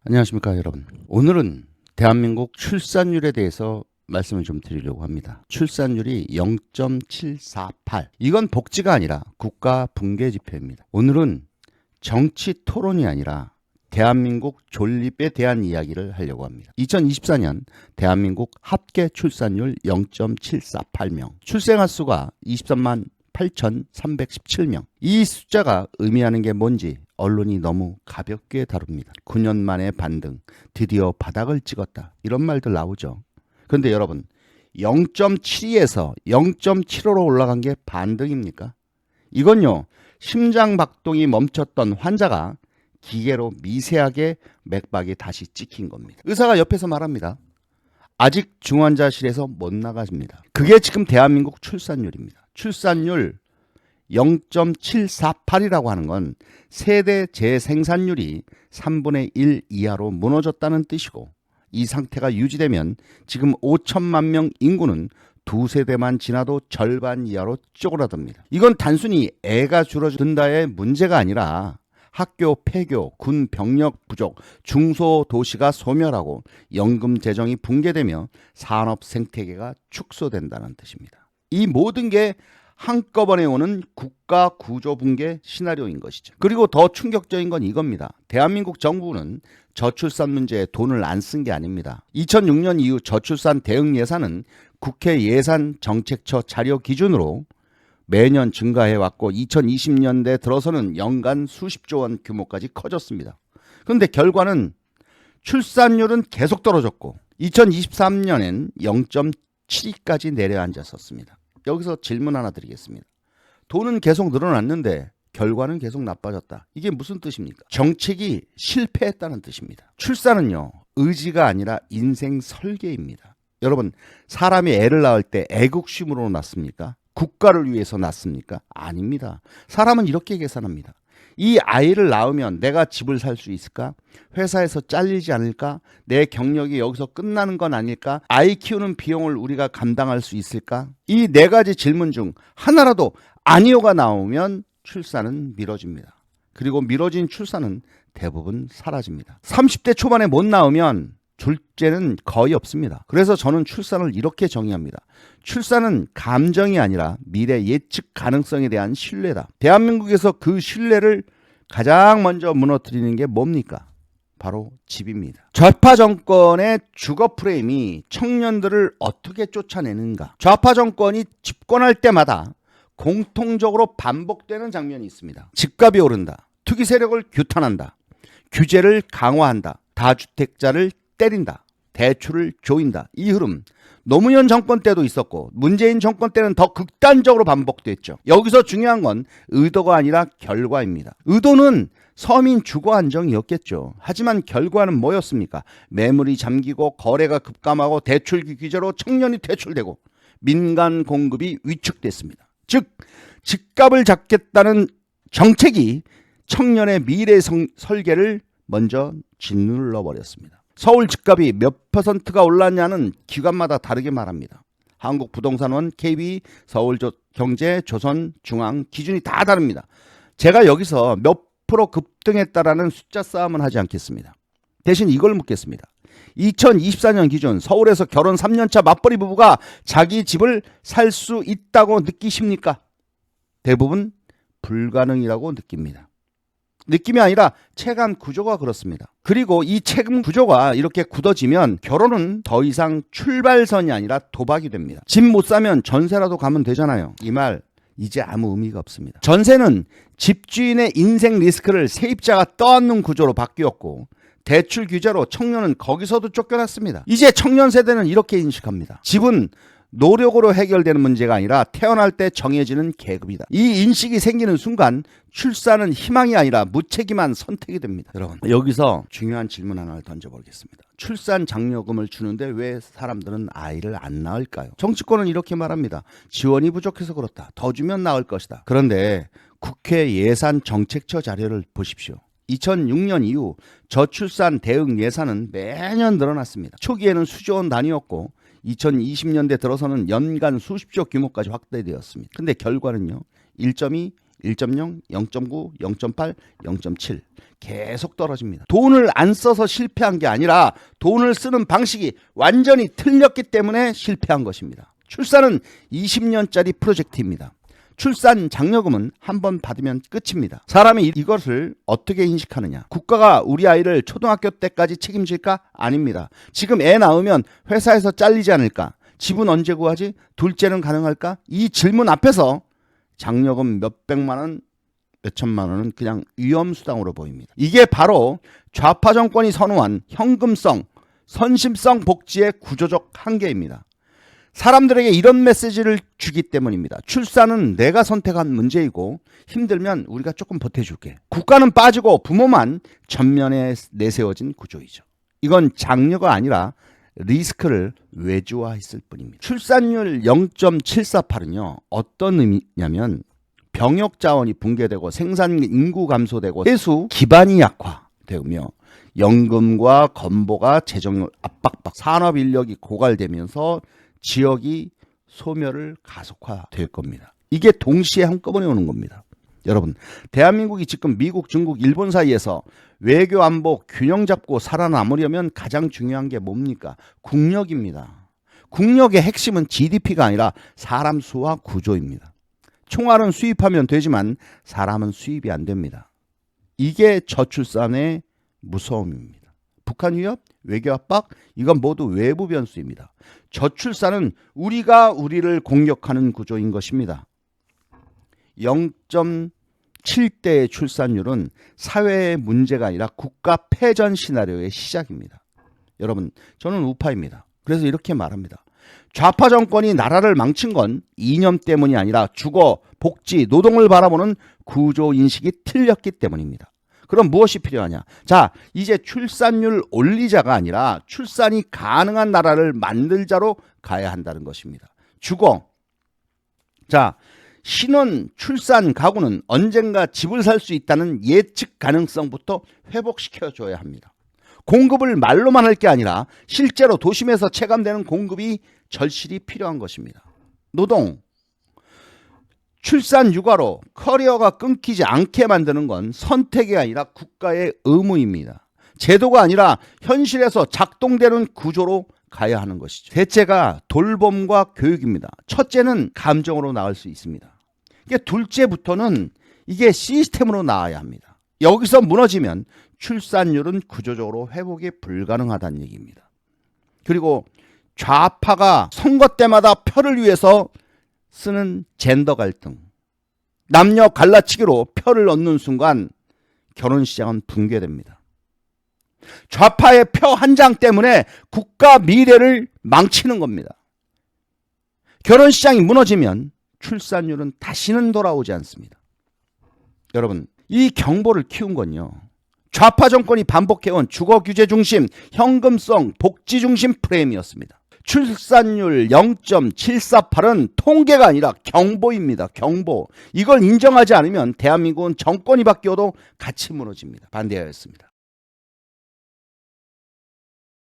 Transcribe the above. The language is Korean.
안녕하십니까 여러분. 오늘은 대한민국 출산율에 대해서 말씀을 좀 드리려고 합니다. 출산율이 0.748. 이건 복지가 아니라 국가 붕괴 지표입니다. 오늘은 정치 토론이 아니라 대한민국 존립에 대한 이야기를 하려고 합니다. 2024년 대한민국 합계 출산율 0.748명. 출생아 수가 23만 8,317명. 이 숫자가 의미하는 게 뭔지 언론이 너무 가볍게 다룹니다. 9년 만에 반등, 드디어 바닥을 찍었다. 이런 말들 나오죠. 그런데 여러분, 0.72에서 0.75로 올라간 게 반등입니까? 이건요, 심장 박동이 멈췄던 환자가 기계로 미세하게 맥박이 다시 찍힌 겁니다. 의사가 옆에서 말합니다. 아직 중환자실에서 못 나가집니다. 그게 지금 대한민국 출산율입니다. 출산율 0.748이라고 하는 건 세대 재생산율이 3분의 1 이하로 무너졌다는 뜻이고, 이 상태가 유지되면 지금 5천만 명 인구는 두 세대만 지나도 절반 이하로 쪼그라듭니다. 이건 단순히 애가 줄어든다의 문제가 아니라 학교 폐교, 군 병력 부족, 중소도시가 소멸하고 연금 재정이 붕괴되며 산업 생태계가 축소된다는 뜻입니다. 이 모든 게 한꺼번에 오는 국가 구조 붕괴 시나리오인 것이죠. 그리고 더 충격적인 건 이겁니다. 대한민국 정부는 저출산 문제에 돈을 안 쓴 게 아닙니다. 2006년 이후 저출산 대응 예산은 국회 예산정책처 자료 기준으로 매년 증가해왔고 2020년대 들어서는 연간 수십조 원 규모까지 커졌습니다. 그런데 결과는 출산율은 계속 떨어졌고 2023년엔 0.7까지 내려앉았었습니다. 여기서 질문 하나 드리겠습니다. 돈은 계속 늘어났는데 결과는 계속 나빠졌다. 이게 무슨 뜻입니까? 정책이 실패했다는 뜻입니다. 출산은요, 의지가 아니라 인생 설계입니다. 여러분, 사람이 애를 낳을 때 애국심으로 낳습니까? 국가를 위해서 낳습니까? 아닙니다. 사람은 이렇게 계산합니다. 이 아이를 낳으면 내가 집을 살 수 있을까? 회사에서 잘리지 않을까? 내 경력이 여기서 끝나는 건 아닐까? 아이 키우는 비용을 우리가 감당할 수 있을까? 이 네 가지 질문 중 하나라도 아니오가 나오면 출산은 미뤄집니다. 그리고 미뤄진 출산은 대부분 사라집니다. 30대 초반에 못 낳으면 둘째는 거의 없습니다. 그래서 저는 출산을 이렇게 정의합니다. 출산은 감정이 아니라 미래 예측 가능성에 대한 신뢰다. 대한민국에서 그 신뢰를 가장 먼저 무너뜨리는 게 뭡니까? 바로 집입니다. 좌파 정권의 주거 프레임이 청년들을 어떻게 쫓아내는가? 좌파 정권이 집권할 때마다 공통적으로 반복되는 장면이 있습니다. 집값이 오른다. 투기 세력을 규탄한다. 규제를 강화한다. 다주택자를 때린다. 대출을 조인다. 이 흐름 노무현 정권 때도 있었고 문재인 정권 때는 더 극단적으로 반복됐죠. 여기서 중요한 건 의도가 아니라 결과입니다. 의도는 서민 주거 안정이었겠죠. 하지만 결과는 뭐였습니까? 매물이 잠기고 거래가 급감하고 대출 규제로 청년이 퇴출되고 민간 공급이 위축됐습니다. 즉 집값을 잡겠다는 정책이 청년의 미래 설계를 먼저 짓눌러 버렸습니다. 서울 집값이 몇 퍼센트가 올랐냐는 기관마다 다르게 말합니다. 한국부동산원, KB, 서울경제, 조선중앙 기준이 다 다릅니다. 제가 여기서 몇 프로 급등했다라는 숫자 싸움은 하지 않겠습니다. 대신 이걸 묻겠습니다. 2024년 기준 서울에서 결혼 3년차 맞벌이 부부가 자기 집을 살 수 있다고 느끼십니까? 대부분 불가능이라고 느낍니다. 느낌이 아니라 체감 구조가 그렇습니다. 그리고 이 체감 구조가 이렇게 굳어지면 결혼은 더 이상 출발선이 아니라 도박이 됩니다. 집 못 사면 전세라도 가면 되잖아요. 이 말 이제 아무 의미가 없습니다. 전세는 집주인의 인생 리스크를 세입자가 떠안는 구조로 바뀌었고 대출 규제로 청년은 거기서도 쫓겨났습니다. 이제 청년 세대는 이렇게 인식합니다. 집은 노력으로 해결되는 문제가 아니라 태어날 때 정해지는 계급이다. 이 인식이 생기는 순간 출산은 희망이 아니라 무책임한 선택이 됩니다. 여러분, 여기서 중요한 질문 하나를 던져보겠습니다. 출산 장려금을 주는데 왜 사람들은 아이를 안 낳을까요? 정치권은 이렇게 말합니다. 지원이 부족해서 그렇다. 더 주면 나을 것이다. 그런데 국회 예산정책처 자료를 보십시오. 2006년 이후 저출산 대응 예산은 매년 늘어났습니다. 초기에는 수조 원 단위였고 2020년대 들어서는 연간 수십조 규모까지 확대되었습니다. 근데 결과는요. 1.2, 1.0, 0.9, 0.8, 0.7 계속 떨어집니다. 돈을 안 써서 실패한 게 아니라 돈을 쓰는 방식이 완전히 틀렸기 때문에 실패한 것입니다. 출산은 20년짜리 프로젝트입니다. 출산 장려금은 한 번 받으면 끝입니다. 사람이 이것을 어떻게 인식하느냐? 국가가 우리 아이를 초등학교 때까지 책임질까? 아닙니다. 지금 애 낳으면 회사에서 잘리지 않을까? 집은 언제 구하지? 둘째는 가능할까? 이 질문 앞에서 장려금 몇백만 원, 몇천만 원은 그냥 위험수당으로 보입니다. 이게 바로 좌파 정권이 선호한 현금성, 선심성 복지의 구조적 한계입니다. 사람들에게 이런 메시지를 주기 때문입니다. 출산은 내가 선택한 문제이고 힘들면 우리가 조금 버텨줄게. 국가는 빠지고 부모만 전면에 내세워진 구조이죠. 이건 장려가 아니라 리스크를 외주화했을 뿐입니다. 출산율 0.748은요. 어떤 의미냐면 병역 자원이 붕괴되고 생산 인구 감소되고 세수 기반이 약화되며 연금과 건보가 재정 압박받고 산업 인력이 고갈되면서 지역이 소멸을 가속화될 겁니다. 이게 동시에 한꺼번에 오는 겁니다. 여러분, 대한민국이 지금 미국, 중국, 일본 사이에서 외교 안보 균형 잡고 살아남으려면 가장 중요한 게 뭡니까? 국력입니다. 국력의 핵심은 GDP가 아니라 사람 수와 구조입니다. 총알은 수입하면 되지만 사람은 수입이 안 됩니다. 이게 저출산의 무서움입니다. 북한 위협, 외교 압박, 이건 모두 외부 변수입니다. 저출산은 우리가 우리를 공격하는 구조인 것입니다. 0.7대의 출산율은 사회의 문제가 아니라 국가 패전 시나리오의 시작입니다. 여러분, 저는 우파입니다. 그래서 이렇게 말합니다. 좌파 정권이 나라를 망친 건 이념 때문이 아니라 주거, 복지, 노동을 바라보는 구조 인식이 틀렸기 때문입니다. 그럼 무엇이 필요하냐? 자, 이제 출산율 올리자가 아니라 출산이 가능한 나라를 만들자로 가야 한다는 것입니다. 주거. 자, 신혼, 출산, 가구는 언젠가 집을 살 수 있다는 예측 가능성부터 회복시켜줘야 합니다. 공급을 말로만 할 게 아니라 실제로 도심에서 체감되는 공급이 절실히 필요한 것입니다. 노동. 출산 육아로 커리어가 끊기지 않게 만드는 건 선택이 아니라 국가의 의무입니다. 제도가 아니라 현실에서 작동되는 구조로 가야 하는 것이죠. 셋째가 돌봄과 교육입니다. 첫째는 감정으로 나을 수 있습니다. 이게 둘째부터는 이게 시스템으로 나와야 합니다. 여기서 무너지면 출산율은 구조적으로 회복이 불가능하다는 얘기입니다. 그리고 좌파가 선거 때마다 표를 위해서 쓰는 젠더 갈등, 남녀 갈라치기로 표를 얻는 순간 결혼시장은 붕괴됩니다. 좌파의 표 한 장 때문에 국가 미래를 망치는 겁니다. 결혼시장이 무너지면 출산율은 다시는 돌아오지 않습니다. 여러분, 이 경보를 키운 건요, 좌파 정권이 반복해온 주거 규제 중심, 현금성, 복지 중심 프레임이었습니다. 출산율 0.748은 통계가 아니라 경보입니다. 경보. 이걸 인정하지 않으면 대한민국은 정권이 바뀌어도 같이 무너집니다. 반대하였습니다.